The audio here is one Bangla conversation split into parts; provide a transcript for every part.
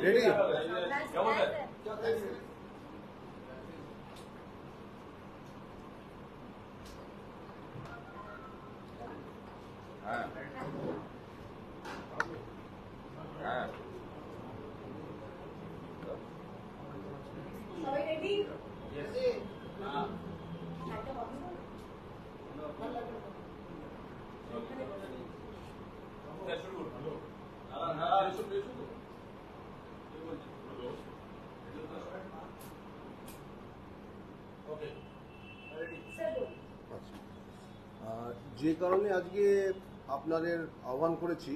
Ready? Ready? Yes. যে কারণে আজকে আপনাদের আহ্বান করেছি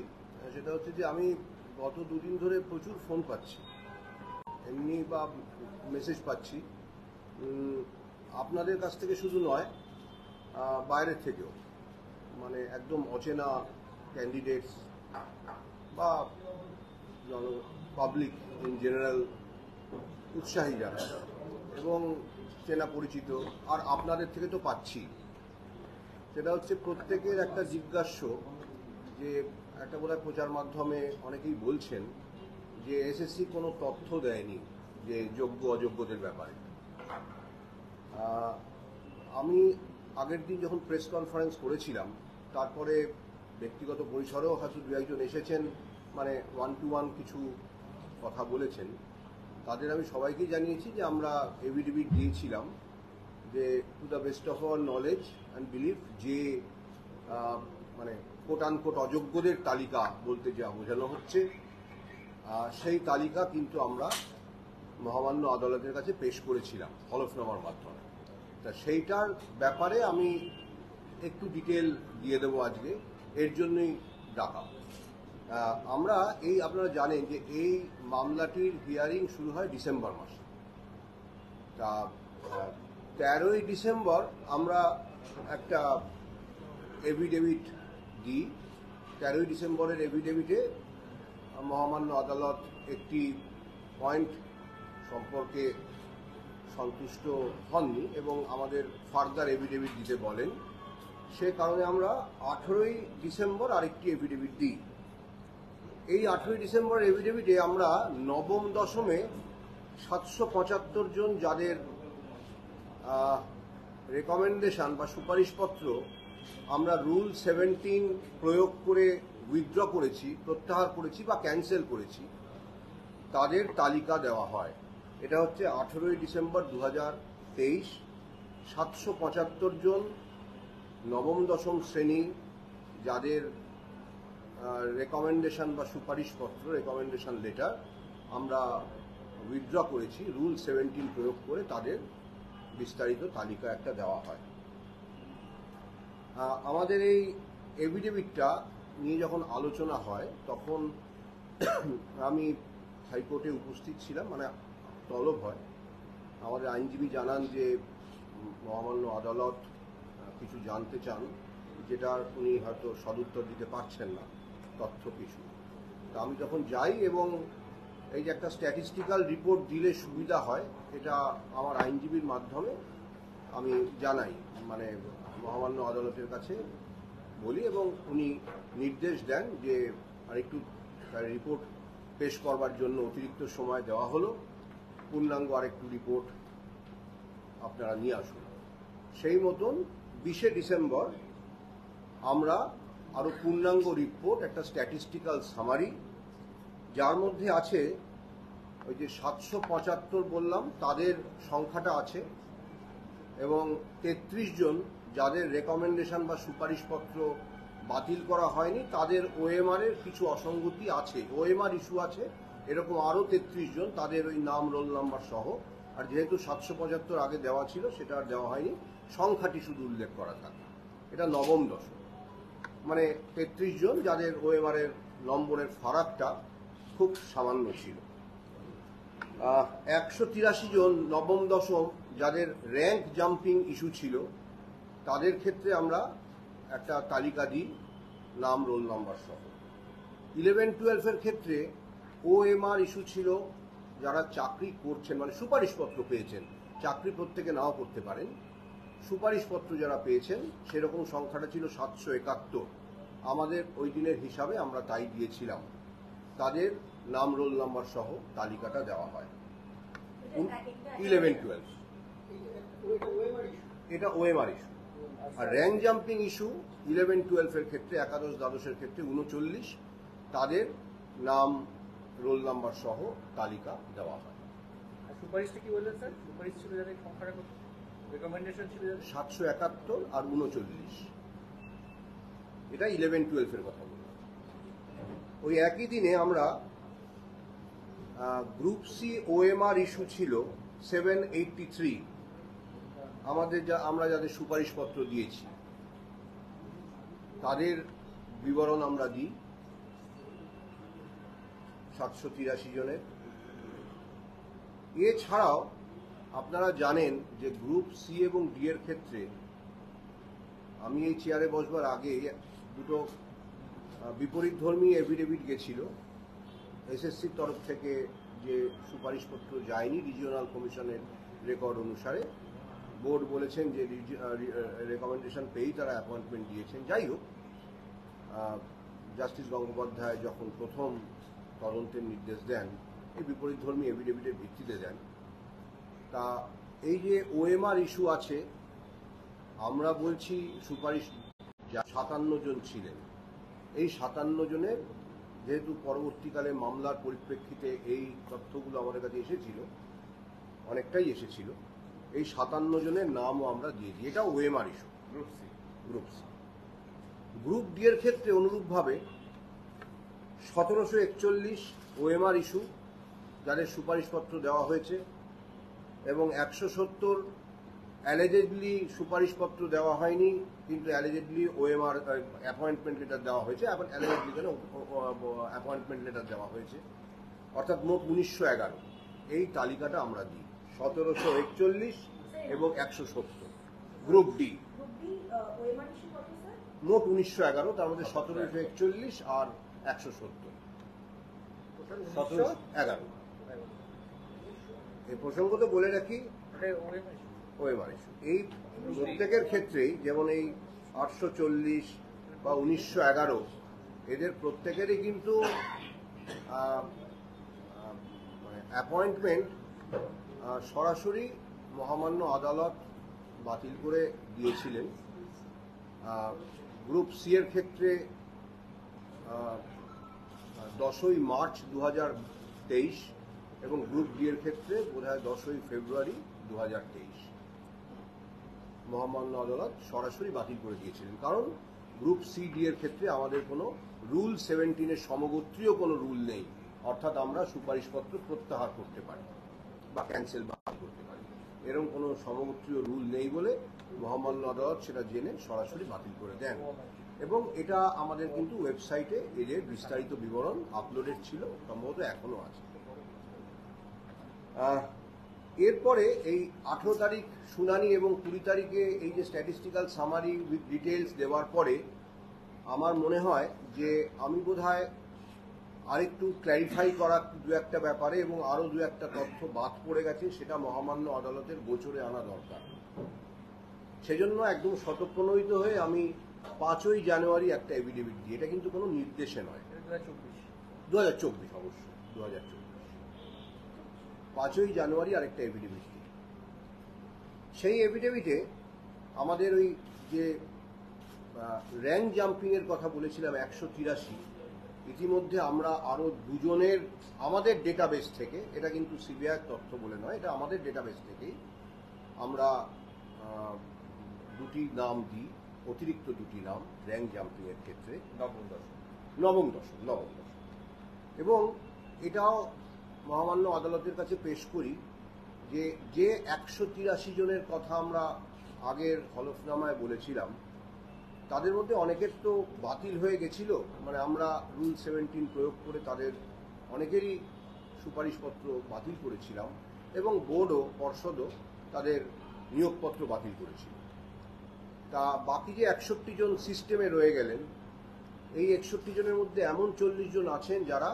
সেটা হচ্ছে যে আমি গত দুদিন ধরে প্রচুর ফোন পাচ্ছি, এমনি বা মেসেজ পাচ্ছি আপনাদের কাছ থেকে শুধু নয়, বাইরের থেকেও, মানে একদম অচেনা ক্যান্ডিডেটস বা পাবলিক ইন জেনারেল উৎসাহী যারা এবং চেনা পরিচিত, আর আপনাদের থেকে তো পাচ্ছি। সেটা হচ্ছে প্রত্যেকের একটা জিজ্ঞাস্য যে একটা বোধহয় প্রচার মাধ্যমে অনেকেই বলছেন যে এসএসসি কোনো তথ্য দেয়নি যে যোগ্য অযোগ্যদের ব্যাপারে। আমি আগের দিন যখন প্রেস কনফারেন্স করেছিলাম, তারপরে ব্যক্তিগত পরিসরেও হয়তো দু একজন এসেছেন, মানে 1-to-1 কিছু কথা বলেছেন। তাদের আমি সবাইকেই জানিয়েছি যে আমরা এভিডেভিট দিয়েছিলাম যে to the best of our knowledge and belief যে মানে কোট আনকোট অযোগ্যদের তালিকা বলতে যা বোঝানো হচ্ছে সেই তালিকা কিন্তু আমরা মহামান্য আদালতের কাছে পেশ করেছিলাম হলফনামার মাধ্যমে। তা সেইটার ব্যাপারে আমি একটু ডিটেল দিয়ে দেবো আজকে, এর জন্যই ডাকা। আমরা আপনারা জানেন যে এই মামলাটির হিয়ারিং শুরু হয় ডিসেম্বর মাসে। তা 13ই ডিসেম্বর আমরা একটা এভিডেভিট দিই। 13ই ডিসেম্বরের এভিডেভিটে মহামান্য আদালত একটি পয়েন্ট সম্পর্কে সন্তুষ্ট হননি এবং আমাদের ফার্দার এভিডেভিট দিতে বলেন। সে কারণে আমরা 18ই ডিসেম্বর আরেকটি এভিডেভিট দিই। এই 18ই ডিসেম্বর এভিডেভিটে আমরা নবম দশমে 775 জন যাদের রেকমেন্ডেশন বা সুপারিশপত্র আমরা রুল 17 প্রয়োগ করে উইথড্র করেছি, প্রত্যাহার করেছি বা ক্যান্সেল করেছি, তাদের তালিকা দেওয়া হয়। এটা হচ্ছে 18ই ডিসেম্বর 2023। 775 জন নবম দশম শ্রেণী যাদের রেকমেন্ডেশন বা সুপারিশপত্র, রেকমেন্ডেশন লেটার আমরা উইথড্র করেছি রুল 17 প্রয়োগ করে, তাদের বিস্তারিত তালিকা একটা দেওয়া হয়। আমাদের এই এভিডেভিটটা নিয়ে যখন আলোচনা হয় তখন আমি হাইকোর্টে উপস্থিত ছিলাম, মানে তলব হয়। আমাদের আইনজীবী জানান যে মহামান্য আদালত কিছু জানতে চান, যেটার উনি হয়তো সদুত্তর দিতে পারছেন না, তথ্য কিছু। তা আমি যখন যাই এবং এই যে একটা স্ট্যাটিস্টিক্যাল রিপোর্ট দিলে সুবিধা হয়, এটা আমার আইনজীবীর মাধ্যমে আমি জানাই, মানে মহামান্য আদালতের কাছে বলি এবং উনি নির্দেশ দেন যে আরেকটু রিপোর্ট পেশ করবার জন্য অতিরিক্ত সময় দেওয়া হলো, পূর্ণাঙ্গ আরেকটু রিপোর্ট আপনারা নিয়ে আসুন। সেই মতন 20শে ডিসেম্বর আমরা আরো পূর্ণাঙ্গ রিপোর্ট, একটা স্ট্যাটিস্টিক্যাল সামারি, যার মধ্যে আছে ওই যে 775 বললাম তাদের সংখ্যাটা আছে এবং 33 জন যাদের রেকমেন্ডেশন বা সুপারিশপত্র বাতিল করা হয়নি, তাদের ওএমআর এর কিছু অসঙ্গতি আছে, ওএমআর ইস্যু আছে, এরকম আরো 33 জন, তাদের ওই নাম রোল নাম্বার সহ আর যেহেতু 775 আগে দেওয়া ছিল সেটা আর দেওয়া হয়নি, সংখ্যাটি শুধু উল্লেখ করা থাকে। এটা নবম দশম, মানে 33 জন, যাদের ওএমআরের নম্বরের ফারাকটা খুব সামান্য ছিল। 183 জন নবম দশম যাদের র্যাঙ্ক জাম্পিং ইস্যু ছিল, তাদের ক্ষেত্রে আমরা একটা তালিকা দিই নাম রোল নাম্বার সহ। 11-12 ক্ষেত্রে ওএমআর ইস্যু ছিল যারা চাকরি করছেন, মানে সুপারিশপত্র পেয়েছেন, চাকরি প্রত্যেকে নাও করতে পারেন, সুপারিশপত্র যারা পেয়েছেন সেরকম সংখ্যাটা ছিল 771। আমাদের ওই দিনের হিসাবে আমরা তাই দিয়েছিলাম, তাদের নাম রোল নাম্বার সহ তালিকাটা দেওয়া হয়। 11-12 এটা ওএমআর ইস্যু। আর র্যাঙ্ক জাম্পিং ইস্যু 11-12 ক্ষেত্রে, একাদশ দ্বাদশের ক্ষেত্রে 39, তাদের নাম রোল নাম্বার সহ তালিকা দেওয়া হয়। সুপারিশটা কি বললেন স্যার? সুপারিশ ছিল যাদের সংখ্যাটা কত? রেকমেন্ডেশন ছিল 771 আর 39। এটা 11-12 কথা বললাম। ওই একই দিনে আমরা গ্রুপ সি ওএমআর ইস্যু ছিল 783, আমরা যাদের সুপারিশপত্র দিয়েছি তাদের বিবরণ আমরা দিই 783 জনের। এছাড়াও আপনারা জানেন যে গ্রুপ সি এবং ডি এর ক্ষেত্রে আমি এই চেয়ারে বসবার আগে দুটো বিপরীতধর্মী এফিডেভিট গেছিল। এসএসসির তরফ থেকে যে সুপারিশপত্র যায়নি রিজিওনাল কমিশনের রেকর্ড অনুসারে, বোর্ড বলেছেন যে রেকমেন্ডেশন পেয়েই তারা অ্যাপয়েন্টমেন্ট দিয়েছেন। যাই হোক, জাস্টিস গঙ্গোপাধ্যায় যখন প্রথম তদন্তের নির্দেশ দেন, এই বিপরীতধর্মী এফিডেভিটের ভিত্তিতে দেন। তা এই যে ওএমআর ইস্যু আছে, আমরা বলছি সুপারিশ 57 জন ছিলেন, এই 57 জনের যেহেতু পরবর্তীকালে মামলার পরিপ্রেক্ষিতে এই তথ্যগুলো আমাদের কাছে এসেছিল, অনেকটাই এসেছিল, এই 57 জনের নামও আমরা দিয়ে দিই। এটা OMR issue group C. Group D এর ক্ষেত্রে অনুরূপভাবে 1741 ওএমআর ইস্যু যাদের সুপারিশপত্র দেওয়া হয়েছে, এবং 170 অ্যালিজেডলি সুপারিশপত্র দেওয়া হয়নি, কিন্তু অ্যালিজেডলি ওএমআর অ্যাপয়েন্টমেন্ট লেটার দেওয়া হয়েছে, এবং অ্যালিজেডলি কেন অ্যাপয়েন্টমেন্ট লেটার দেওয়া হয়েছে, অর্থাৎ মোট 1911। এই তালিকাটা আমরা দিই 1741 এবং 170 গ্রুপ ডি। মোট 1911, তার মধ্যে 1741 আর 170, 1711। এই প্রসঙ্গ তো বলে রাখি, ওএমআর ইস্যু এই প্রত্যেকের ক্ষেত্রেই, যেমন এই 840 বা 1911, এদের প্রত্যেকেরই কিন্তু অ্যাপয়েন্টমেন্ট সরাসরি মহামান্য আদালত বাতিল করে দিয়েছিলেন। গ্রুপ সি এর ক্ষেত্রে 10ই মার্চ 2023 এবং গ্রুপ ডি এর ক্ষেত্রে বোধহয় 10ই ফেব্রুয়ারি 2023 মহামান্য আদালত সরাসরি বাতিল করে দিয়েছিলেন। কারণ গ্রুপ সি ডি এর ক্ষেত্রে আমাদের কোনো রুল 17-এর সমগোত্রীয় কোনো রুল নেই, অর্থাৎ আমরা সুপারিশপত্র প্রত্যাহার করতে পারি বা ক্যান্সেল বাতিল করতে পারি, এরকম কোনো সমগোত্রীয় রুল নেই বলে মহামান্য আদালত সেটা জেনে সরাসরি বাতিল করে দেন। এবং এটা আমাদের কিন্তু ওয়েবসাইটে এর বিস্তারিত বিবরণ আপলোডেড ছিল, সম্ভবত এখনো আছে। এরপরে এই 18 তারিখ শুনানি এবং 20 তারিখে এই যে স্ট্যাটিস্টিক্যাল সামারি উইথ ডিটেলস দেওয়ার পরে আমার মনে হয় যে আমি বোধহয় আরেকটু ক্ল্যারিফাই করার দু একটা ব্যাপারে এবং আরও দু একটা তথ্য বাদ পড়ে গেছে, সেটা মহামান্য আদালতের গোচরে আনা দরকার। সেজন্য একদম স্বতঃপ্রণোদিত হয়ে আমি 5ই জানুয়ারি একটা এফিডেভিট দিই। এটা কিন্তু কোনো নির্দেশে নয়, 2024 অবশ্যই 2024 5ই জানুয়ারি আরেকটা এফিডেভিট দিই। সেই এফিডেভিটে আমাদের ওই যে র্যাঙ্ক জাম্পিংয়ের কথা বলেছিলাম 183, ইতিমধ্যে আমরা আরও দুজনের আমাদের ডেটাবেস থেকে, এটা কিন্তু সিবিআই তথ্য বলে নয়, এটা আমাদের ডেটাবেস থেকেই আমরা দুটি নাম দিই, অতিরিক্ত দুটি নাম র্যাঙ্ক জাম্পিংয়ের ক্ষেত্রে, নবম দশম। এবং এটাও মহামান্য আদালতের কাছে পেশ করি যে যে 183 জনের কথা আমরা আগের হলফনামায় বলেছিলাম, তাদের মধ্যে অনেকের তো বাতিল হয়ে গেছিল, মানে আমরা রুল 17 প্রয়োগ করে তাদের অনেকেরই সুপারিশপত্র বাতিল করেছিলাম এবং বোর্ডও পর্ষদও তাদের নিয়োগপত্র বাতিল করেছিল। তা বাকি যে 61 জন সিস্টেমে রয়ে গেলেন, এই 61 জনের মধ্যে এমন 40 জন আছেন যারা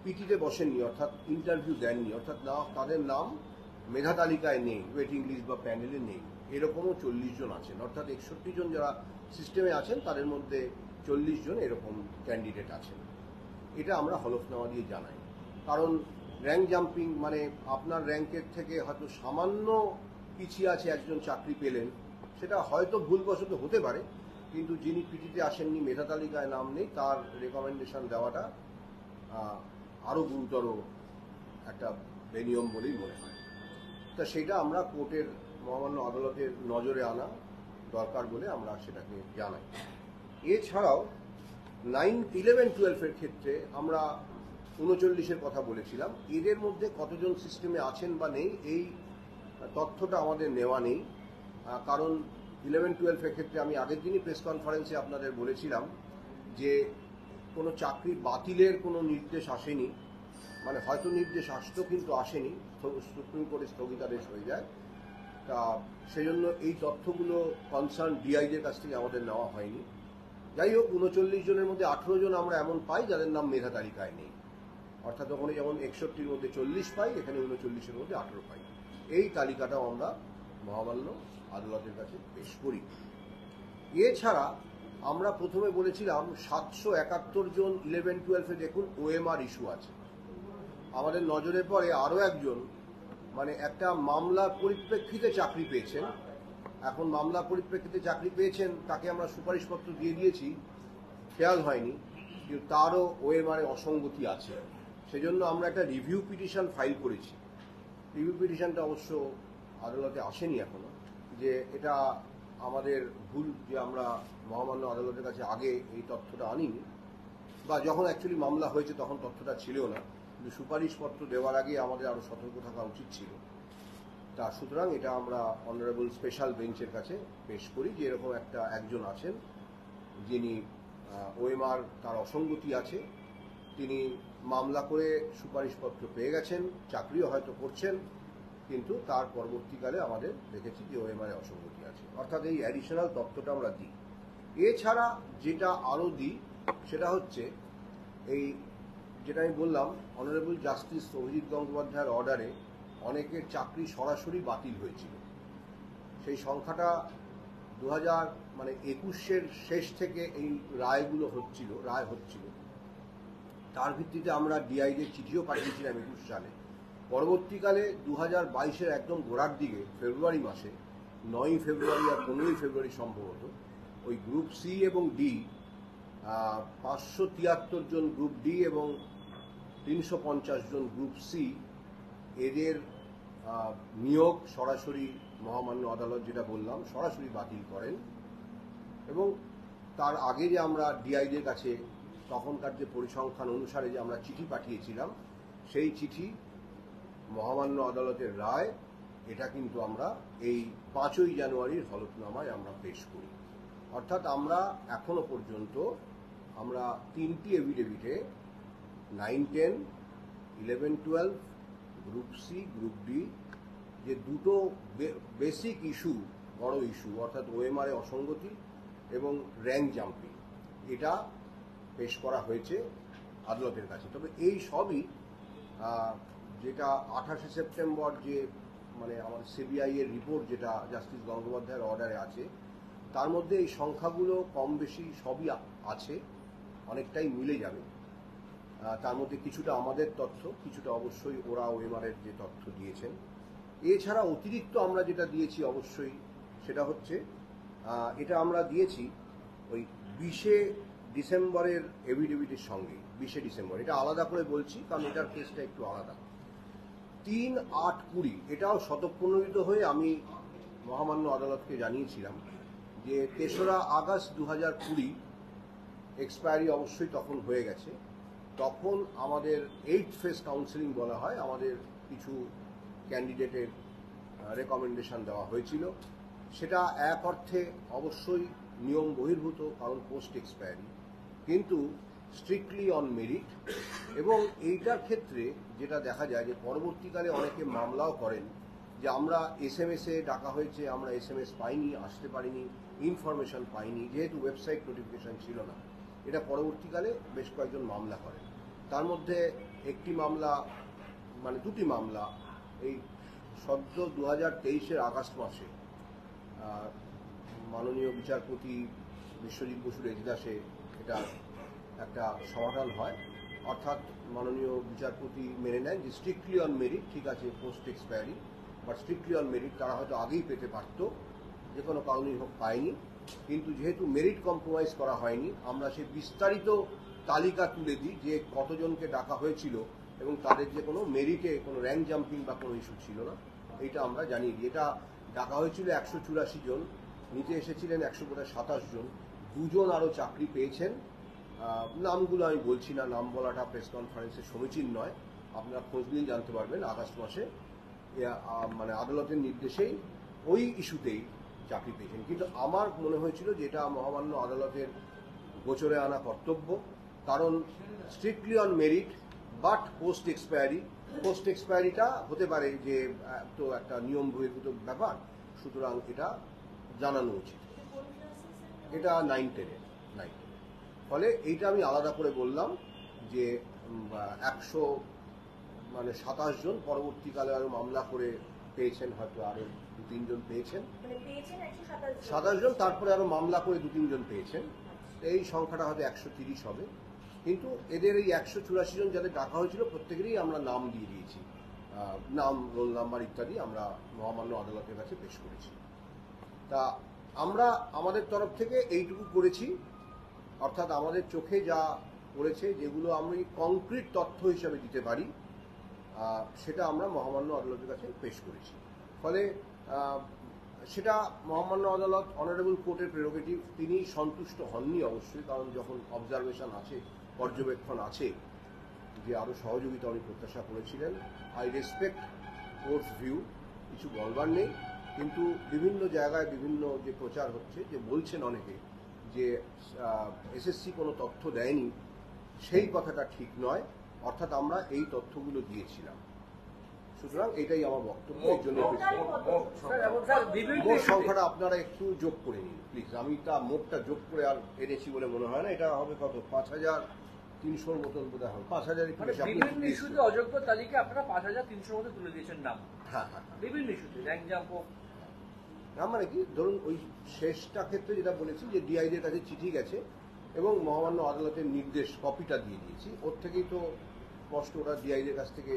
পিটিতে বসেননি, অর্থাৎ ইন্টারভিউ দেননি, অর্থাৎ না তাদের নাম মেধা তালিকায় নেই, ওয়েটিং লিস্ট বা প্যানেলে নেই। এরকমও 40 জন আছেন, অর্থাৎ 61 জন যারা সিস্টেমে আছেন তাদের মধ্যে 40 জন এরকম ক্যান্ডিডেট আছেন। এটা আমরা হলফনামা দিয়ে জানাই। কারণ র্যাঙ্ক জাম্পিং মানে আপনার র্যাঙ্কের থেকে হয়তো সামান্য পিছিয়ে আছে একজন চাকরি পেলেন, সেটা হয়তো ভুলবশত হতে পারে, কিন্তু যিনি পিটিতে আসেননি, মেধা তালিকায় নাম নেই, তার রেকমেন্ডেশন দেওয়াটা আরও গুরুতর একটা বেনিয়ম বলেই মনে হয়। তা সেটা আমরা কোর্টের মহামান্য আদালতের নজরে আনা দরকার বলে আমরা সেটাকে জানাই। এছাড়াও 9, 11, 12-এর ক্ষেত্রে আমরা 39-এর কথা বলেছিলাম। এদের মধ্যে কতজন সিস্টেমে আছেন বা নেই এই তথ্যটা আমাদের নেওয়া নেই, কারণ 11, 12-এর ক্ষেত্রে আমি আগের দিনই প্রেস কনফারেন্সে আপনাদের বলেছিলাম যে কোনো চাকরি বাতিলের কোনো নির্দেশ আসেনি, মানে হয়তো নির্দেশ আসতো কিন্তু আসেনি, সুপ্রিম কোর্টে স্থগিতাদেশ হয়ে যায়। তা সেই জন্য এই তথ্যগুলো কনসার্ন ডিআইদের কাছ থেকে আমাদের নেওয়া হয়নি। যাই হোক, 39 জনের মধ্যে 18 জন আমরা এমন পাই যাদের নাম মেধা তালিকায় নেই, অর্থাৎ ওখানে যেমন 61-র মধ্যে 40 পাই, এখানে 39-এর মধ্যে 18 পাই। এই তালিকাটাও আমরা মহামান্য আদালতের কাছে পেশ করি। এছাড়া আমরা প্রথমে বলেছিলাম 771 জন 11, 12-এ দেখুন ওএমআর ইস্যু আছে। আমাদের নজরে পড়ে আরও একজন, মানে একটা মামলার পরিপ্রেক্ষিতে চাকরি পেয়েছেন। এখন মামলা পরিপ্রেক্ষিতে চাকরি পেয়েছেন, তাকে আমরা সুপারিশপত্র দিয়ে দিয়েছি, খেয়াল হয়নি, কিন্তু তারও ওএমআর অসঙ্গতি আছে। সেজন্য আমরা একটা রিভিউ পিটিশন ফাইল করেছি। রিভিউ পিটিশনটা অবশ্য আদালতে আসেনি এখনো, যে এটা আমাদের ভুল যে আমরা মহামান্য আদালতের কাছে আগে এই তথ্যটা আনিনি, বা যখন অ্যাকচুয়ালি মামলা হয়েছে তখন তথ্যটা ছিল না, কিন্তু সুপারিশপত্র দেওয়ার আগে আমাদের আরও সতর্ক থাকা উচিত ছিল। তা সুতরাং এটা আমরা অনারেবল স্পেশাল বেঞ্চের কাছে পেশ করি যে এরকম একজন আছেন যিনি ওএমআর তার অসঙ্গতি আছে, তিনি মামলা করে সুপারিশপত্র পেয়ে গেছেন, চাকরিও হয়তো করছেন, কিন্তু তার পরবর্তীকালে আমাদের দেখেছি যে ওএমআর অসঙ্গতি আছে, অর্থাৎ এই অ্যাডিশনাল তথ্যটা আমরা দিই। এছাড়া যেটা আরও দিই সেটা হচ্ছে এই যেটা আমি বললাম, অনারেবল জাস্টিস অভিজিৎ গঙ্গোপাধ্যায়ের অর্ডারে অনেকের চাকরি সরাসরি বাতিল হয়েছিল। সেই সংখ্যাটা 2021-এর শেষ থেকে এই রায় হচ্ছিল। তার ভিত্তিতে আমরা ডিআইদের চিঠিও পাঠিয়েছিলাম 21 সালে। পরবর্তীকালে 2022-এর একদম গোড়ার দিকে ফেব্রুয়ারি মাসে, 9 ফেব্রুয়ারি আর 15 ফেব্রুয়ারি সম্ভবত, ওই গ্রুপ সি এবং ডি 573 জন গ্রুপ ডি এবং 350 জন গ্রুপ সি, এদের নিয়োগ সরাসরি মহামান্য আদালত, যেটা বললাম, সরাসরি বাতিল করেন। এবং তার আগে যে আমরা ডিআইদের কাছে তখনকার যে পরিসংখ্যান অনুসারে যে আমরা চিঠি পাঠিয়েছিলাম, সেই চিঠি মহামান্য আদালতের রায়, এটা কিন্তু আমরা এই 5ই জানুয়ারির হলফনামায় আমরা পেশ করি। অর্থাৎ আমরা এখনো পর্যন্ত আমরা 3টি এভিডেভিটে 9, 10, 11, 12, গ্রুপ সি, গ্রুপ ডি, যে দুটো বেসিক ইস্যু, বড় ইস্যু, অর্থাৎ ওএমআর অসঙ্গতি এবং র্যাঙ্ক জাম্পিং, এটা পেশ করা হয়েছে আদালতের কাছে। তবে এই সবই যেটা 28শে সেপ্টেম্বর যে মানে আমাদের সিবিআই এর রিপোর্ট যেটা জাস্টিস গঙ্গোপাধ্যায়ের অর্ডারে আছে, তার মধ্যে এই সংখ্যাগুলো কম বেশি সবই আছে, অনেকটাই মিলে যাবে। তার মধ্যে কিছুটা আমাদের তথ্য, কিছুটা অবশ্যই ওরা ওএমআরের যে তথ্য দিয়েছেন। এছাড়া অতিরিক্ত আমরা যেটা দিয়েছি অবশ্যই সেটা হচ্ছে এটা আমরা দিয়েছি ওই 20শে ডিসেম্বরের এভিডেভিটের সঙ্গে। 20শে ডিসেম্বর, এটা আলাদা করে বলছি কারণ এটার কেসটা একটু আলাদা। 3, 8, 20 এটাও স্বতঃপ্রণোদিত হয়ে আমি মহামান্য আদালতকে জানিয়েছিলাম যে 3রা আগস্ট 2020, এক্সপায়ারি অবশ্যই তখন হয়ে গেছে, তখন আমাদের 8th ফেজ কাউন্সেলিং বলা হয়, আমাদের কিছু ক্যান্ডিডেটের রেকমেন্ডেশন দেওয়া হয়েছিল। সেটা এক অর্থে অবশ্যই নিয়ম বহির্ভূত, কারণ পোস্ট এক্সপায়ারি, কিন্তু স্ট্রিক্টলি অন মেরিট। এবং এইটার ক্ষেত্রে যেটা দেখা যায় যে পরবর্তীকালে অনেকে মামলাও করেন যে আমরা SMS-এ ডাকা হয়েছে, আমরা SMS পাইনি, আসতে পারিনি, ইনফরমেশন পাইনি, যেহেতু ওয়েবসাইট নোটিফিকেশন ছিল না। এটা পরবর্তীকালে বেশ কয়েকজন মামলা করেন। তার মধ্যে একটি মামলা, মানে দুটি মামলা এই সদ্য 2023-এর আগস্ট মাসে মাননীয় বিচারপতি বিশ্বজিৎ বসুর এজলাসে এটা একটা সমাধান হয়। অর্থাৎ মাননীয় বিচারপতি মেনে নেন যে স্ট্রিক্টলি অন মেরিট ঠিক আছে, post expiry, but strictly on merit তারা হয়তো আগেই পেতে পারত, যে কোনো কারণেই হোক পায়নি। কিন্তু যেহেতু মেরিট কম্প্রোমাইজ করা হয়নি, আমরা সেই বিস্তারিত তালিকা তুলে দিই যে কতজনকে ডাকা হয়েছিল এবং তাদের যে কোনো মেরিটে কোনো র্যাঙ্ক জাম্পিং বা কোনো ইস্যু ছিল না, এইটা আমরা জানিয়ে দিই। এটা ডাকা হয়েছিল 184 জন, নিতে এসেছিলেন 127 জন, 2 জন আরও চাকরি পেয়েছেন। নামগুলো আমি বলছি না, নাম বলাটা প্রেস কনফারেন্সে সমীচীন নয়, আপনারা খোঁজ নিয়ে জানতে পারবেন। আগস্ট মাসে মানে আদালতের নির্দেশেই ওই ইস্যুতেই চাকরি পেয়েছেন। কিন্তু আমার মনে হয়েছিল যে এটা মহামান্য আদালতের গোচরে আনা কর্তব্য, কারণ strictly on merit but post expiry, post এক্সপায়ারিটা হতে পারে যে তো একটা নিয়ম বহির্ভূত ব্যাপার, সুতরাং এটা জানানো উচিত। এটা 9-10-এ। ফলে এইটা আমি আলাদা করে বললাম যে 127 জন, পরবর্তীকালে আরো মামলা করে পেয়েছেন, হয়তো আরো 2-3 জন পেয়েছেন, 27 জন, তারপরে আরো মামলা করে 2-3 জন পেয়েছেন। এই সংখ্যাটা হয়তো 130 হবে। কিন্তু এদের এই 184 জন যাদের ডাকা হয়েছিল প্রত্যেকেরই আমরা নাম দিয়ে দিয়েছি, নাম, রোল নাম্বার ইত্যাদি আমরা মহামান্য আদালতের কাছে পেশ করেছি। তা আমরা আমাদের তরফ থেকে এইটুকু করেছি, অর্থাৎ আমাদের চোখে যা পড়েছে, যেগুলো আমি কংক্রিট তথ্য হিসাবে দিতে পারি, সেটা আমরা মহামান্য আদালতের কাছে পেশ করেছি। ফলে সেটা মহামান্য আদালত, অনারেবল কোর্টের প্রেরোগেটিভ, তিনি সন্তুষ্ট হননি অবশ্যই, কারণ যখন অবজারভেশন আছে, পর্যবেক্ষণ আছে, যে আরও সহযোগিতা উনি প্রত্যাশা করেছিলেন। আই রেসপেক্ট কোর্টস ভিউ, কিছু বলবার নেই। কিন্তু বিভিন্ন জায়গায় বিভিন্ন যে প্রচার হচ্ছে, যে বলছেন অনেকে যে এসএসসি কোনো তথ্য দেয়নি, সেই কথাটা ঠিক নয়। অর্থাৎ আমরা এই তথ্যগুলো দিয়েছিলাম। সুতরাং এটাই আমার বক্তব্য। এর জন্য মোট সংখ্যাটা আপনারা একটু যোগ করে নিন প্লিজ। আমি তা মোটটা যোগ করে আর এনেছি বলে মনে হয় না। এটা হবে কত, 5300 মতন বোধ হয়, 5000 বিভিন্ন ইস্যুতে অযোগ্য তালিকা আপনারা 5300 মতো তুলে দিয়েছেন নাম। হ্যাঁ, বিভিন্ন ইস্যুতে র্যাঙ্ক জাম্প হোক, মানে কি ধরুন ওই শেষটা ক্ষেত্রে যেটা বলেছি যে ডিআইদের কাছে চিঠি গেছে এবং মহামান্য আদালতের নির্দেশ কপিটা দিয়ে দিয়েছি, ওর থেকেই তো স্পষ্ট ওটা ডিআইদের কাছ থেকে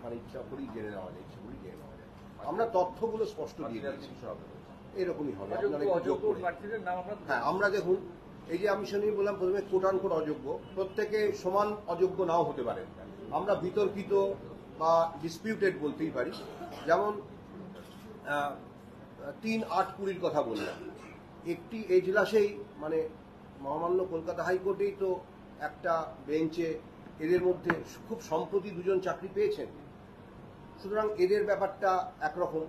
মানে ইচ্ছা করেই জেনে নেওয়া যায়, ইচ্ছা করেই জেনে নেওয়া যায়। আমরা তথ্যগুলো স্পষ্ট দিয়ে দিয়েছি, এরকমই হবে। হ্যাঁ, আমরা দেখুন এই যে আমি শুনি বললাম প্রথমে কোটান কোট অযোগ্য, প্রত্যেকে সমান অযোগ্য নাও হতে পারে। আমরা বিতর্কিত বা ডিসপিউটেড বলতেই পারি। যেমন 3-8-20 কথা বললাম, একটি এজলাসেই মানে মহামান্য কলকাতা হাইকোর্টেই তো একটা বেঞ্চে এদের মধ্যে খুব সম্প্রতি 2 জন চাকরি পেয়েছেন। সুতরাং এদের ব্যাপারটা একরকম,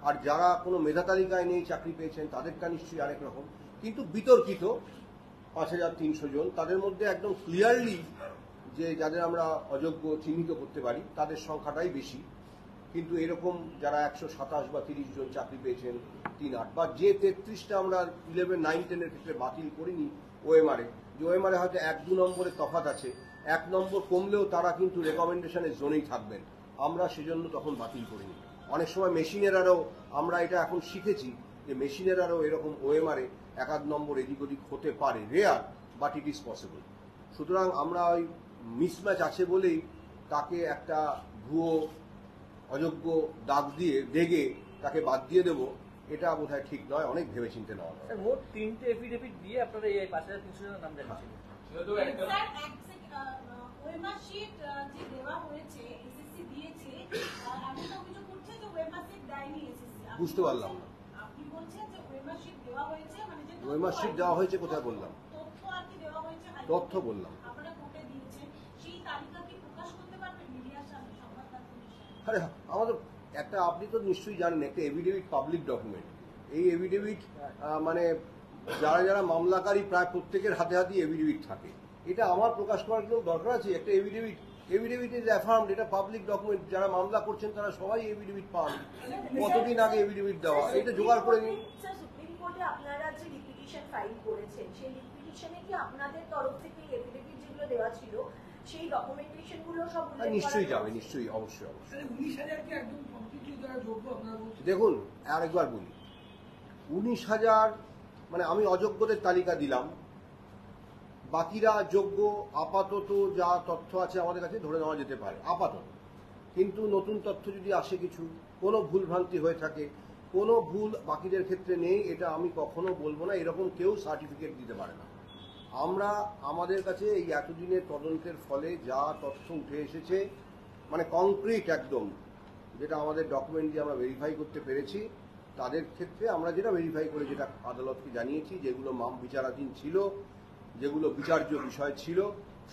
আর যারা কোনো মেধা তালিকায় নেই চাকরি পেয়েছেন তাদেরটা নিশ্চয়ই আরেক রকম। কিন্তু বিতর্কিত 5300 জন, তাদের মধ্যে একদম ক্লিয়ারলি যে যাদের আমরা অযোগ্য চিহ্নিত করতে পারি তাদের সংখ্যাটাই বেশি। কিন্তু এরকম যারা 127 বা 30 জন চাকরি পেয়েছেন 3-8, বা যে 33টা আমরা 11, 9, 10-এর ক্ষেত্রে বাতিল করিনি ওএমআরে, যে ওএমআরে হয়তো 1-2 নম্বরের তফাৎ আছে, 1 নম্বর কমলেও তারা কিন্তু রেকমেন্ডেশনের জোনেই থাকবেন, আমরা সেজন্য তখন বাতিল করিনি। অনেক সময় মেশিনের আরও আমরা এটা এখন শিখেছি যে মেশিনের আরও এরকম ওএমআরে 1-1 নম্বর এদিক ওদিক হতে পারে, rare but it is possible. সুতরাং আমরা ওই মিসম্যাচ আছে বলেই তাকে একটা ভুয়ো অযোগ্য দাগ দিয়ে দেগে তাকে বাদ দিয়ে দেবো, এটা বোধহয় ঠিক নয়। অনেক ভেবেচিন্তে নেওয়া হয়। মোট 3টে এফিডেভিট দিয়ে আপনারা এই 5300 জনের নাম জানিয়েছেন। বুঝতে পারলাম না, ওয়েমার শিট দেওয়া হয়েছে কোথায় বললাম? তথ্য বললাম। আরে আমাদের একটা, আপনি তো নিশ্চয়ই জানেন, একটা এভিডেভিট পাবলিক ডকুমেন্ট। এই এভিডেভিট মানে যারা যারা মামলাকারী প্রায় প্রত্যেকের হাতে হাতে এভিডেভিট থাকে। এটা আমার প্রকাশ করার জন্য দরকার আছে? একটা এভিডেভিট, এভিডেভিট ইজ অ্যাফার্মড, এটা পাবলিক ডকুমেন্ট। যারা মামলা করছেন তারা সবাই এভিডেভিট পান। কতদিন আগে এভিডেভিট দেওয়া, এটা জোগাড় করে নিন। স্যার, সুপ্রিম কোর্টে আপনারা যে রিপিটিশন ফাইল করেছেন, সেই রিপিটিশনে কি আপনাদের তরফ থেকে এফিডেভিট যেগুলো দেওয়া ছিল সেই ডকুমেন্টেশন গুলো সব উল্লেখ করা নিশ্চয়ই যাবে, হয়েছে? নিশ্চয়ই, অবশ্যই অবশ্যই। 19,000 কি একদম কমপ্লিটলি দেওয়ার যোগ্য আপনারা বলছেন? দেখুন আরেকবার বলি, 19,000 মানে আমি অযোগ্যদের তালিকা দিলাম, বাকিরা যোগ্য। আপাতত যা তথ্য আছে আমাদের কাছে ধরে নেওয়া যেতে পারে আপাতত, কিন্তু নতুন তথ্য যদি আসে, কিছু কোনো ভুল ভ্রান্তি হয়ে থাকে, কোনো ভুল বাকিদের ক্ষেত্রে নেই, এটা আমি কখনো বলবো না। এরকম কেউ সার্টিফিকেট দিতে পারে না। আমরা আমাদের কাছে এই এতদিনের তদন্তের ফলে যা তথ্য উঠে এসেছে, মানে কংক্রিট একদম, যেটা আমাদের ডকুমেন্ট দিয়ে আমরা ভেরিফাই করতে পেরেছি, তাদের ক্ষেত্রে আমরা যেটা ভেরিফাই করে যেটা আদালতকে জানিয়েছি, যেগুলো বিচারাধীন ছিল, যেগুলো বিচার্য বিষয় ছিল,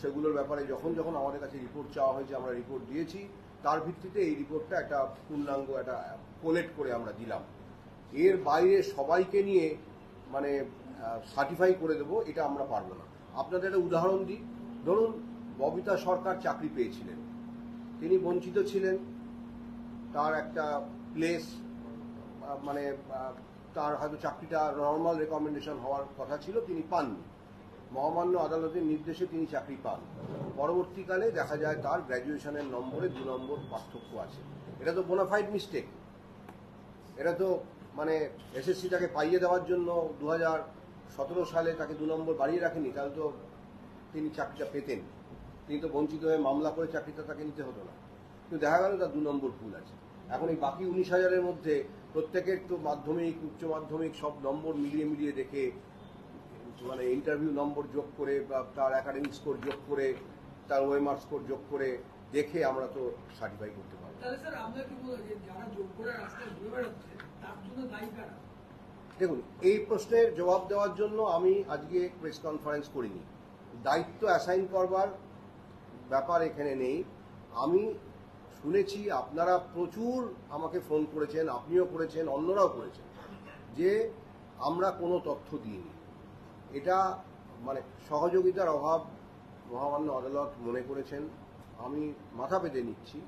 সেগুলোর ব্যাপারে যখন যখন আমাদের কাছে রিপোর্ট চাওয়া হয়েছে আমরা রিপোর্ট দিয়েছি। তার ভিত্তিতে এই রিপোর্টটা একটা পূর্ণাঙ্গ একটা কোলেক্ট করে আমরা দিলাম। এর বাইরে সবাইকে নিয়ে মানে সার্টিফাই করে দেবো, এটা আমরা পারবো না। আপনাদের একটা উদাহরণ দিই, ধরুন ববিতা সরকার চাকরি পেয়েছিলেন, তিনি বঞ্চিত ছিলেন, তার একটা প্লেস মানে তার হয়তো চাকরিটা নর্মাল রেকমেন্ডেশন হওয়ার কথা ছিল, তিনি পাননি। মহামান্য আদালতের নির্দেশে তিনি চাকরি পান। পরবর্তীকালে দেখা যায় তার গ্র্যাজুয়েশনের নম্বরে 2 নম্বর পার্থক্য আছে। এটা তো বোনাফাইড মিস্টেক। এটা তো মানে এসএসসিটাকে পাইয়ে দেওয়ার জন্য 2017 সালে তাকে 2 নম্বর বাড়িয়ে রাখেনি, তাহলে তো তিনি চাকরিটা পেতেন। তিনি তো বঞ্চিত হয়ে মামলা করে চাকরিটা তাকে নিতে হতো না। কিন্তু দেখা গেল তার 2 নম্বর ভুল আছে। এখন এই বাকি 19,000-এর মধ্যে প্রত্যেকের তো মাধ্যমিক, উচ্চ মাধ্যমিক সব নম্বর মিলিয়ে মিলিয়ে দেখে, মানে ইন্টারভিউ নম্বর যোগ করে বা তার একাডেমিক স্কোর যোগ করে, তার ওএমআর স্কোর যোগ করে দেখে আমরা তো সার্টিফাই করতে পারবো। তাহলে স্যার আমরা কি বলবো যে যারা যোগ্যরা রাস্তায় ঘুরে বেড়াচ্ছে তার জন্য দায়ী কারা? দেখুন, এই প্রশ্নের জবাব দেওয়ার জন্য আমি আজকে প্রেস কনফারেন্স করিনি। দায়িত্ব অ্যাসাইন করবার ব্যাপার এখানে নেই। আমি শুনেছি আপনারা প্রচুর আমাকে ফোন করেছেন, আপনিও করেছেন, অন্যরাও করেছেন, যে আমরা কোনো তথ্য দিইনি। এটা মানে সহযোগিতার অভাব মহামান্য আদালত মনে করেছেন, আমি মাথা পেতে নিচ্ছি।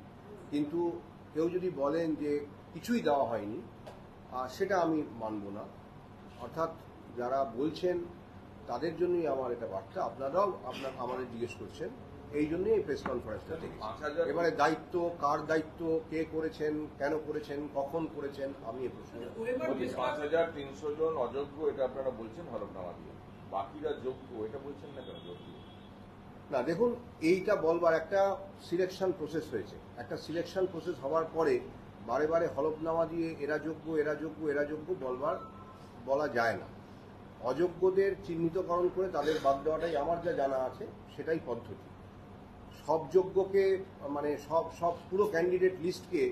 কিন্তু কেউ যদি বলেন যে কিছুই দেওয়া হয়নি, সেটা আমি মানব না। অর্থাৎ যারা বলছেন তাদের জন্যই আমার এটা বার্তা। আপনারাও আমাদের জিজ্ঞেস করছেন, এই জন্যই এই প্রেস কনফারেন্সটা দেখছি। এবারে দায়িত্ব কার, দায়িত্ব কে করেছেন, কেন করেছেন, কখন করেছেন, আমি এই প্রশ্ন। 5,300 জন অযোগ্য এটা আপনারা বলছেন হলফনামা দিয়ে, বাকিরা যোগ্য এটা বলছেন না কেন? যোগ্য না, দেখুন এইটা বলবার একটা সিলেকশন প্রসেস হয়েছে। একটা সিলেকশন প্রসেস হওয়ার পরে বারে বারে হলফনামা দিয়ে এরা যোগ্য, এরা যোগ্য, এরা যোগ্য বলা যায় না। অযোগ্যদের চিহ্নিতকরণ করে তাদের বাদ দেওয়াটাই আমার যা জানা আছে, সেটাই পদ্ধতি। সব যোগ্যকে মানে সব পুরো ক্যান্ডিডেট লিস্টকে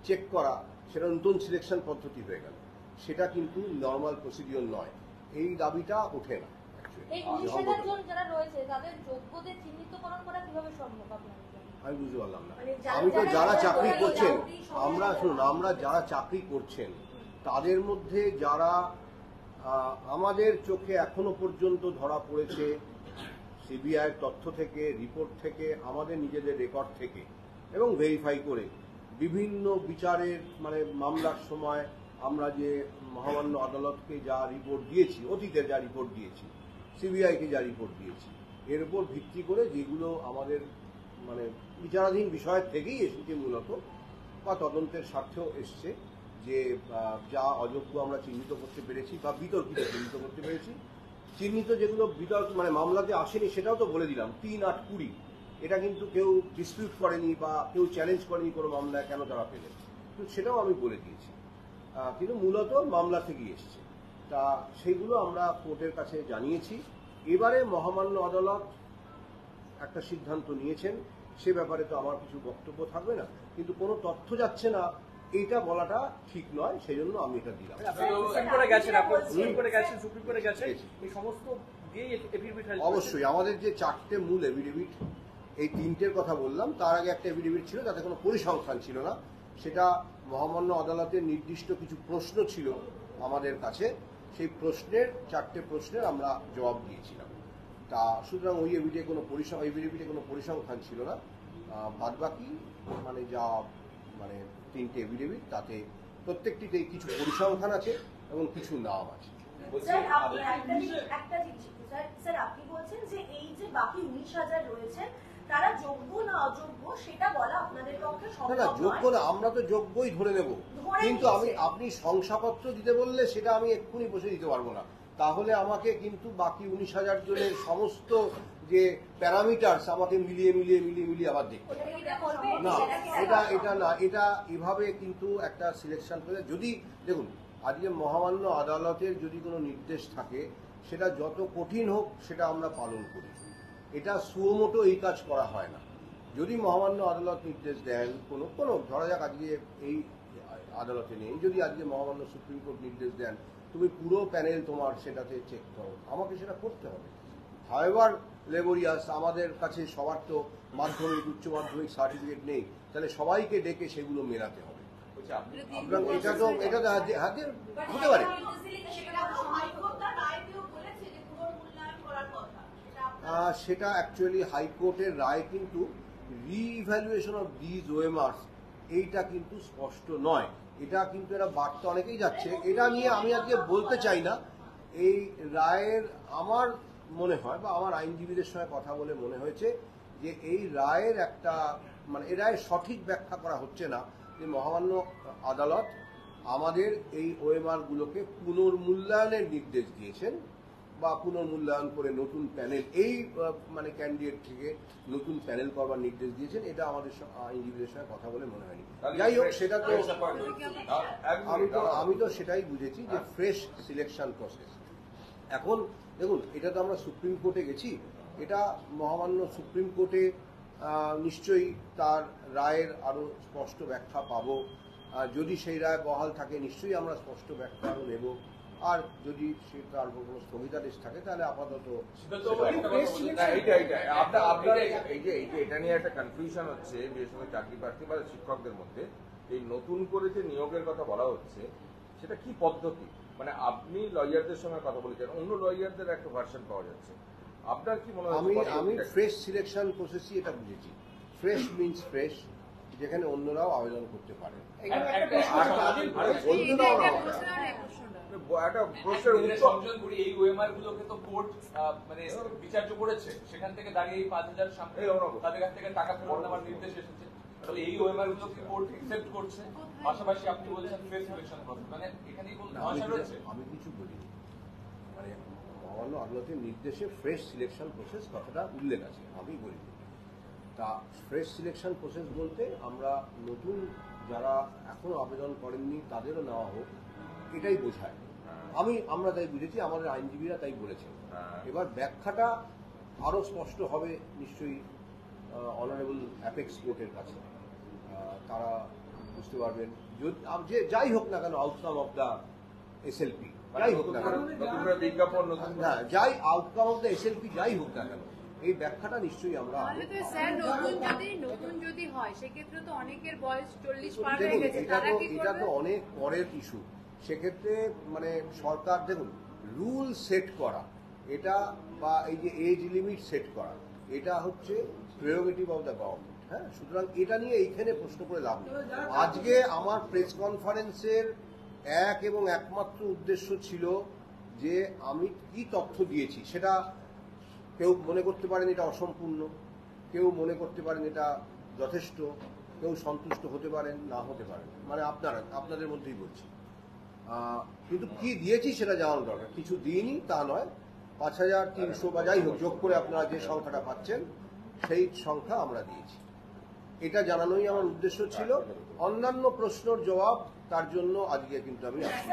চেক করা, সেটা নতুন সিলেকশন পদ্ধতি হয়ে গেল। সেটা কিন্তু নর্মাল প্রসিডিওর নয়। এই দাবিটা ওঠে না। এই 19,000 জন যারা রয়েছে তাদের যোগ্যদের চিহ্নিতকরণ করা কিভাবে সম্ভব আপনাদের? আমি বুঝতে পারলাম না। মানে আমি তো যারা চাকরি যারা করছেন, যারা আমরা শুনুন, আমরা যারা চাকরি করছেন তাদের মধ্যে যারা আমাদের চোখে এখনো পর্যন্ত ধরা পড়েছে, সিবিআইয়ের তথ্য থেকে, রিপোর্ট থেকে, আমাদের নিজেদের রেকর্ড থেকে এবং ভেরিফাই করে বিভিন্ন বিচারের মানে মামলার সময় আমরা যে মহামান্য আদালতকে যা রিপোর্ট দিয়েছি, অতীতে যা রিপোর্ট দিয়েছি, সিবিআইকে যা রিপোর্ট দিয়েছি, এর উপর ভিত্তি করে যেগুলো আমাদের মানে বিচারাধীন বিষয়ের থেকেই এসেছে মূলত, বা তদন্তের স্বার্থেও এসছে, যে যা অযোগ্য আমরা চিহ্নিত করতে পেরেছি বা বিতর্কিত চিহ্নিত করতে পেরেছি। চিহ্নিত যেগুলো বিতর্ক মানে মামলাতে আসেনি সেটাও তো বলে দিলাম, 3, 8, 20। এটা কিন্তু কেউ ডিসপিউট করেনি বা কেউ চ্যালেঞ্জ করেনি কোনো মামলায় কেন তারা পেলেন, কিন্তু সেটাও আমি বলে দিয়েছি। কিন্তু মূলত মামলা থেকেই এসছে, তা সেইগুলো আমরা কোর্টের কাছে জানিয়েছি। এবারে মহামান্য আদালত একটা সিদ্ধান্ত নিয়েছেন, সে ব্যাপারে তো আমার কিছু বক্তব্য থাকবে না, কিন্তু কোনো তথ্য যাচ্ছে না এইটা বলাটা ঠিক নয়, সেই জন্য আমি এটা দিলাম। সুপ্রিম কোর্টে গেছেন, সুপ্রিম কোর্টে গেছেন, সুপ্রিম কোর্টে গেছেন, এই সমস্ত দিয়ে এফিডেভিট অবশ্যই আমাদের যে 4টে মূল এফিডেভিট, এই 3টের কথা বললাম, তার আগে একটা এফিডেভিট ছিল তাতে কোনো পরিসংখ্যান ছিল না, সেটা মহামান্য আদালতের নির্দিষ্ট কিছু প্রশ্ন ছিল আমাদের কাছে, সেই প্রশ্নের 4টে প্রশ্নের আমরা জবাব দিয়েছিলাম। তা সুতরাং ওই এফিডেভিটে কোনো পরিসংখ্যান ছিল না। বাদবাকি মানে যা মানে 3টে এফিডেভিট, তাতে প্রত্যেকটিতেই কিছু পরিসংখ্যান আছে এবং কিছু নাম আছে। স্যার একটা জিনিস স্যার, আপনি বলছেন যে এই যে বাকি 19,000 রয়েছেন তারা যোগ্য না অযোগ্য সেটা বলা আপনাদের পক্ষে সম্ভব না, নয়। যোগ্য না, আমরা তো যোগ্যই ধরে নেব, কিন্তু আপনি শংসাপত্র দিতে বললে সেটা আমি এক্ষুনি বসে দিতে পারবো না। তাহলে আমাকে কিন্তু বাকি 19,000 জনের সমস্ত যে প্যারামিটার্স আমাকে মিলিয়ে আবার দেখতে হবে। না, এটা এভাবে কিন্তু একটা সিলেকশন করে, যদি দেখুন আজকে মহামান্য আদালতের যদি কোনো নির্দেশ থাকে সেটা যত কঠিন হোক সেটা আমরা পালন করি। এটা সুমোটো এই কাজ করা হয় না। যদি মহামান্য আদালত নির্দেশ দেন কোনো ধরা যাক আজকে এই আদালতে নেই, যদি আজকে মহামান্য সুপ্রিম কোর্ট নির্দেশ দেন তুমি পুরো প্যানেল তোমার সেটাতে চেক করো, আমাকে সেটা করতে হবে। হাওয়েভার লেবোরিয়াস, আমাদের কাছে সবার তো মাধ্যমিক উচ্চ মাধ্যমিক সার্টিফিকেট নেই, তাহলে সবাইকে ডেকে সেগুলো মেলাতে হবে। এটা তো হাতে হতে পারে। সেটা অ্যাকচুয়ালি হাইকোর্টের রায়, কিন্তু রিইভ্যালুয়েশন অফ দিজ ওএমআরস এইটা কিন্তু স্পষ্ট নয়। এটা কিন্তু এরা বার্তা অনেকেই যাচ্ছে, এটা নিয়ে আমি আজকে বলতে চাই না। এই রায়ের আমার মনে হয় বা আমার আইনজীবীদের সঙ্গে কথা বলে মনে হয়েছে যে এই রায়ের একটা মানে এই রায়ের সঠিক ব্যাখ্যা করা হচ্ছে না যে মহামান্য আদালত আমাদের এই ওএমআর গুলোকে পুনর্মূল্যায়নের নির্দেশ দিয়েছেন বা পুনর্মূল্যায়ন করে নতুন প্যানেল এই মানে ক্যান্ডিডেট থেকে নতুন প্যানেল করবার নির্দেশ দিয়েছেন। এটা আমাদের আইনজীবীদের সঙ্গে কথা বলে মনে হয়নি। যাই হোক, সেটা তো আমি তো সেটাই বুঝেছি যে ফ্রেশ সিলেকশন প্রসেস। এখন দেখুন, এটা তো আমরা সুপ্রিম কোর্টে গেছি, এটা মহামান্য সুপ্রিম কোর্টে নিশ্চয়ই তার রায়ের আরো স্পষ্ট ব্যাখ্যা পাবো। যদি সেই রায় বহাল থাকে নিশ্চয়ই আমরা স্পষ্ট ব্যাখ্যা আরো নেব, আর যদি তার কোনো স্থগিতাদেশ থাকে তাহলে আপাতত এটা নিয়ে একটা কনফিউশন হচ্ছে বিশেষ করে চাকরি প্রার্থী বা শিক্ষকদের মধ্যে। এই নতুন করে যে নিয়োগের কথা বলা হচ্ছে সেটা কি পদ্ধতি, মানে আপনি লয়ারদের সঙ্গে কথা বলেছেন, অন্য লয়ারদের একটা ভার্সন পাওয়া যাচ্ছে, আপনার কি মনে হয়? আমি ফ্রেশ সিলেকশন প্রসেসই এটা বুঝেছি। ফ্রেশ মিনস ফ্রেশ, যেখানে অন্যরাও আবেদন করতে পারে। এই ওএমআর গুলোকে তো কোর্ট মানে বিচার্য করেছে, সেখান থেকে দাঁড়িয়ে এই 5,000 সামনে তাদের কাছ থেকে টাকা ফেরত নেওয়ার নির্দেশ এসেছে। তাহলে এই ওএমআর গুলোকে কোর্ট অ্যাকসেপ্ট করছে, পাশাপাশি আপনি বলছেন ফ্রেশ সিলেকশন প্রসেস, মানে এখানেই কোন সমস্যা রয়েছে? আমি কিছু বলিনি, মানে মহামান্য আদালতের নির্দেশে ফ্রেশ সিলেকশন প্রসেস কথাটা উল্লেখ আছে, আমি বলিনি। তা ফ্রেশ সিলেকশন প্রসেস বলতে আমরা নতুন যারা এখনো আবেদন করেননি তাদেরও নেওয়া হোক, এটাই বোঝায়। আমরা তাই বুঝেছি, আমাদের আইনজীবীরা তাই বলেছেন। এবার ব্যাখ্যাটা আরো স্পষ্ট হবে নিশ্চয়ই অনারেবল অ্যাপেক্স কোর্টের কাছে, তারা বুঝতে পারবেন। যে যাই হোক না কেন আউটকাম অফ দ্য এসএলপি, যাই হোক না কেন, যাই আউটকাম অফ দ্য এসএলপি যাই হোক না কেন, এই ব্যাখ্যাটা নিশ্চয়ই আমরা নতুন যদি হয় সেক্ষেত্রে তো অনেকের বয়স 40 পার হয়ে গেছে, এটা তো অনেক পরের ইস্যু। সেক্ষেত্রে মানে সরকার দেখুন রুল সেট করা এটা বা এই যে এজ লিমিট সেট করা এটা হচ্ছে প্রেরোগেটিভ অফ দ্য গভর্নমেন্ট। হ্যাঁ, সুতরাং এটা নিয়ে এইখানে প্রশ্ন করে লাভ নেই। আজকে আমার প্রেস কনফারেন্সের এক এবং একমাত্র উদ্দেশ্য ছিল যে আমি কি তথ্য দিয়েছি সেটা কেউ মনে করতে পারেন এটা অসম্পূর্ণ, কেউ মনে করতে পারেন এটা যথেষ্ট, কেউ সন্তুষ্ট হতে পারেন না হতে পারেন, মানে আপনাদের মধ্যেই বলছি। কিন্তু কি দিয়েছি সেটা জানানো দরকার। কিছু দিইনি তা নয়, 5,300 বা যাই হোক যোগ করে আপনারা যে সংখ্যাটা পাচ্ছেন সেই সংখ্যা আমরা দিয়েছি, এটা জানানোই আমার উদ্দেশ্য ছিল। অন্যান্য প্রশ্নের জবাব তার জন্য আজকে কিন্তু আমি আসছি।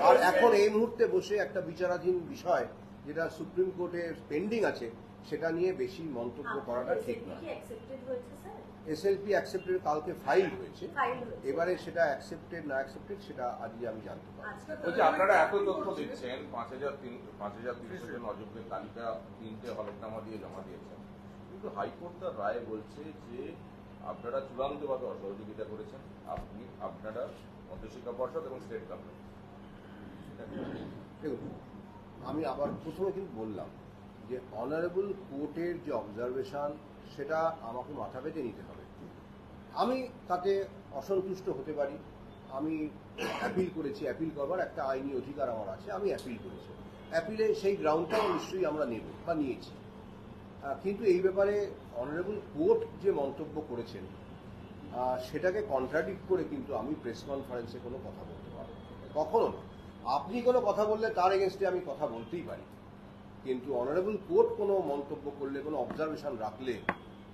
আর এখন এই মুহূর্তে বসে একটা বিচারাধীন বিষয় যেটা সুপ্রিম কোর্টে পেন্ডিং আছে সেটা নিয়ে বেশি মন্তব্য করাটা ঠিক নয়। এসএলপি অ্যাকসেপ্টেড কালকে ফাইল হয়েছে, এবারে সেটা অ্যাকসেপ্টেড না অ্যাকসেপ্টেড সেটা আজকে আমি জানতে পারি। বলছি আপনারা এত তথ্য দিচ্ছেন, 5,300 জন অযোগ্যের তালিকা 3টে হলফনামা দিয়ে জমা দিয়েছেন, কিন্তু হাইকোর্ট তার রায় বলছে যে আপনারা চূড়ান্তভাবে অসহযোগিতা করেছেন, আপনারা মধ্যশিক্ষা পর্ষদ এবং স্টেট গভর্নমেন্ট। দেখুন, আমি আবার প্রথমে কিন্তু বললাম যে অনারেবল কোর্টের যে অবজারভেশন সেটা আমাকে মাথা পেতে নিতে হবে। আমি তাতে অসন্তুষ্ট হতে পারি, আমি অ্যাপিল করেছি, অ্যাপিল করবার একটা আইনি অধিকার আমার আছে, আমি অ্যাপিল করেছি। অ্যাপিলে সেই গ্রাউন্ডটাও নিশ্চয়ই আমরা নেব বা নিয়েছি। কিন্তু এই ব্যাপারে অনারেবল কোর্ট যে মন্তব্য করেছেন সেটাকে কন্ট্রাডিক্ট করে কিন্তু আমি প্রেস কনফারেন্সে কোনো কথা বলতে পারবো না, কখনো না। আপনি কোনো কথা বললে তার এগেনস্টে আমি কথা বলতেই পারি, কিন্তু অনারেবল কোর্ট কোনো মন্তব্য করলে, কোনো অবজারভেশন রাখলে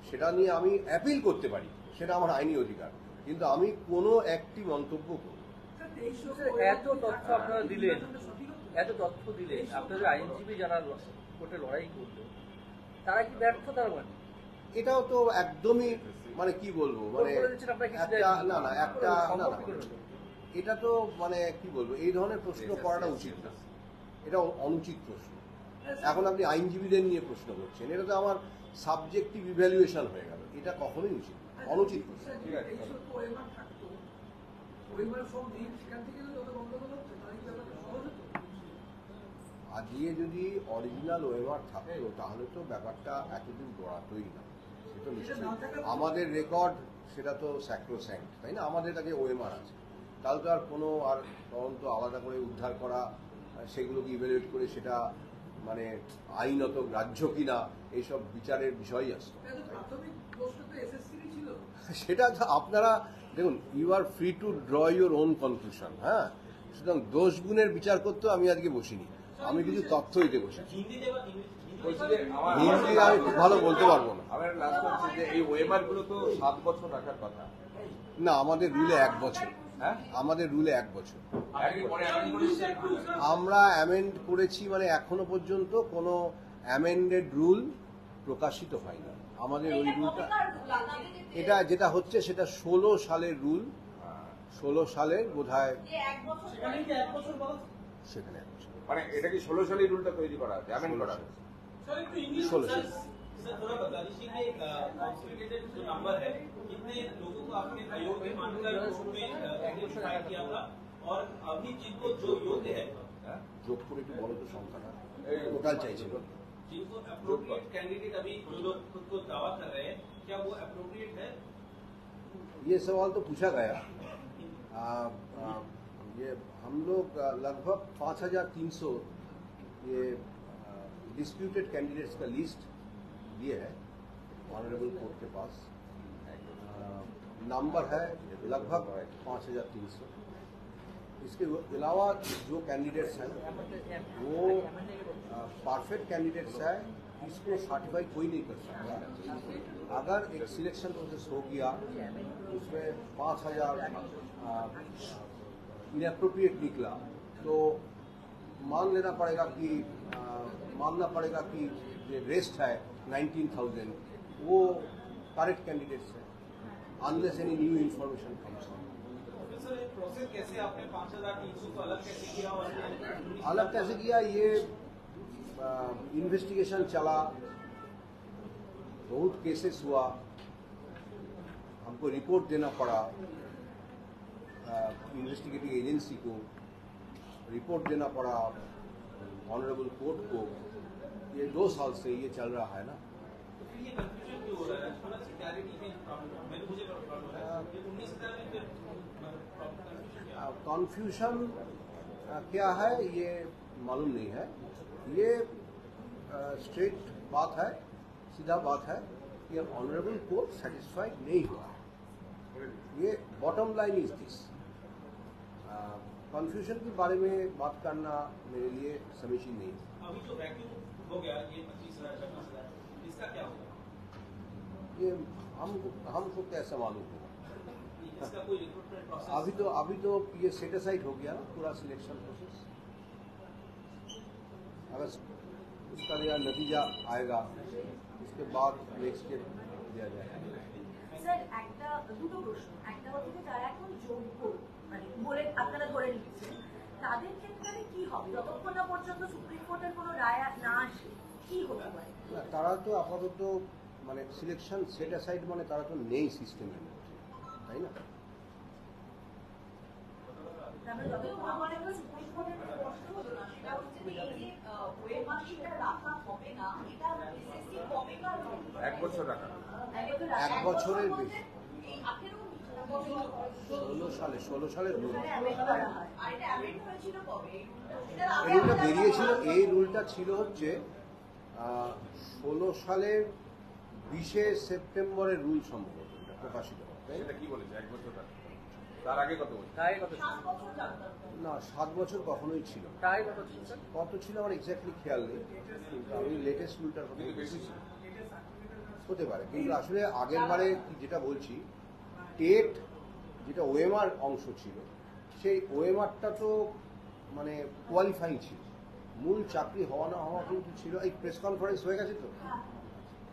সেটা নিয়ে আমি অ্যাপিল করতে পারি, সেটা আমার আইনি অধিকার। কিন্তু আমি কোনো একটি মন্তব্য করব না। এত তথ্য আপনারা দিলেন, এত তথ্য দিলেন, আপনাদের আইনজীবী যারা কোর্টে লড়াই করলো তারা কি ব্যর্থ? তার মানে এটাও তো একদমই মানে কি বলবো, মানে এটা তো মানে কি বলবো, এই ধরনের প্রশ্ন করাটা উচিত না, এটা অনুচিত প্রশ্ন। এখন আপনি আইনজীবীদের নিয়ে প্রশ্ন করছেন, এটা তো আমার সাবজেক্টিভ ইভ্যালুয়েশন হয়ে গেল, এটা কখনোই উচিত না, অনুচিত প্রশ্ন। ঠিক আছে, আজকে যদি অরিজিনাল ওয়েমার থাকতো তাহলে তো ব্যাপারটা এতদিন গড়াতোই না। সেটা নিশ্চয়ই আমাদের রেকর্ড, সেটা তো স্যাক্রোস্যাঙ্ক্ট, তাই না? আমাদের কাছে ওয়েমার আছে, তাহলে তো আর কোনো আর তদন্ত আলাদা করে উদ্ধার করা, সেগুলোকে ইভ্যালুয়েট করে সেটা মানে আইনত গ্রাহ্য কিনা এইসব বিচারের বিষয়ই আসতো। সেটা আপনারা দেখুন, you are free to draw your own conclusion. হ্যাঁ, সুতরাং দোষ গুণের বিচার করতেও আমি আজকে বসিনি, আমি কিছু তথ্য দিতে বসেছি। হিন্দি আমি খুব ভালো বলতে পারবো না। আমার লাস্ট হচ্ছে যে এই ওয়েমার গুলো তো 7 বছর রাখার কথা না, আমাদের রুলে 1 বছর। হ্যাঁ, আমাদের রুলে 1 বছর। আমরা অ্যামেন্ড করেছি, মানে এখনো পর্যন্ত কোনো অ্যামেন্ডেড রুল প্রকাশিত হয়নি। আমাদের ওই রুলটা, এটা যেটা হচ্ছে সেটা 16 সালের রুল, 16 সালের বোধহয়, সেখানে 1 বছর। মানে এটা কি 16 সালের রুলটা তৈরি করা আছে, অ্যামেন্ড করা আছে 16 সালে। सर थोड़ा बता दीजिए कि कॉन्स्टिट्यूटेड जो नंबर है कितने लोगों को आपने अयोग्य मानकर कोर्ट में आइडेंटिफाई किया था और अभी जिनको जो योग्य है যোগ করে একটু বলো তো সংখ্যাটা, টোটাল চাইছিল। जिनको अप्रोप्रिएट कैंडिडेट अभी जो लोग खुद को दावा कर रहे हैं क्या वो अप्रोप्रिएट है? ये सवाल तो पूछा गया। ये हम लोग लगभग 5300 ये डिस्प्यूटेड कैंडिडेट्स का लिस्ट दिए है ऑनरेबल कोर्ट के पास। नंबर है लगभग 5300। इसके अलावा जो कैंडिडेट्स हैं वो परफेक्ट कैंडिडेट्स है, इसको सर्टिफाई कोई नहीं कर सकता। अगर एक सिलेक्शन प्रोसेस हो गया उसमें 5000 इनएप्रोप्रिएट निकला तो मानना पड़ेगा कि जो रेस्ट है 19,000 वो करेक्ट कैंडिडेट्स है, unless any new information comes on. Sir ये प्रोसेस कैसे आपने 5300 को अलग कैसे किया और अलग कैसे किया? ये इन्वेस्टिगेशन चला, बहुत केसेस हुआ, हमको रिपोर्ट देना पड़ा, इन्वेस्टिगेटिंग एजेंसी को रिपोर्ट देना पड़ा, ऑनरेबल कोर्ट को। ये 2 साल से ये चल रहा है ना। तो फिर ये कंफ्यूजन क्यों हो रहा है? थोड़ा सी क्लैरिटी की मैंने मुझे प्रॉब्लम है ये 19,000 में फिर कन्फ्यूजन क्या है ये मालूम नहीं है। ये स्ट्रेट बात है, सीधा बात है कि ऑनरेबल कोर्ट सेटिस्फाइड नहीं हुआ। ये bottom line is this. Confusion के बारे में बात करना मेरे लिए समीचीन नहीं है। अभी जो वैक्यूम हो गया ये 25,000 26,000 इसका क्या होगा? ये हमको कैसे मालूम होगा? इसका कोई रिक्रूटमेंट प्रोसेस अभी तो ये सेटिसाइड हो गया ना पूरा सिलेक्शन प्रोसेस। अगर उसका नतीजा आएगा उसके बाद नेक्स्ट स्टेप दिया जाएगा। স্যার একটা দুটো প্রশ্ন, একটা হচ্ছে যে যারা এখন যোগ্য মানে বলে আপনারা ধরে নিচ্ছেন তাদের ক্ষেত্রে কি হবে যতক্ষণ না পর্যন্ত সুপ্রিম কোর্টের কোনো রায় না আসে, কি হতে পারে? তারা তো আপাতত মানে সিলেকশন সেট অ্যাসাইড মানে তারা তো নেই সিস্টেমের মধ্যে, তাই না? তারপরে যতক্ষণ আমার একটা সুপ্রিম কোর্টের প্রশ্ন হলো না, সেটা হচ্ছে যে এই যে ওএমআর শিটটা রাখা হবে না, এটা এসএসসি কবে কার 1 বছর রাখা। 1 বছরের বেশি। এই 18 ষোলো সালের রুল। অ্যামেন্ড করা হয়। আর এটা অ্যামেন্ড হয়েছিল কবে? এটার আগে এই রুলটা বেরিয়েছিল, এই রুলটা ছিল হচ্ছে 16 সালের 20শে সেপ্টেম্বরের রুল সম্ভবত এটা প্রকাশিত হয়, তাই না? সেটা কি বলেছে 1 বছর রাখা? তার আগে কত বলছে? তাই কত ছিল? 7 বছর জানতাম। না, 7 বছর কখনোই ছিল না। তাই কত ছিল স্যার? কত ছিল আমার এক্স্যাক্টলি খেয়াল নেই, কিন্তু আমি লেটেস্ট রুলটার কথা কিন্তু বেশি ছিল। হতে পারে, কিন্তু আসলে আগের বারে যেটা বলছি, টেট যেটা ওএমআর অংশ ছিল, সেই ওএমআরটা তো মানে কোয়ালিফাইং ছিল, মূল চাকরি হওয়া না হওয়া কিন্তু ছিল। এই প্রেস কনফারেন্স হয়ে গেছে তো,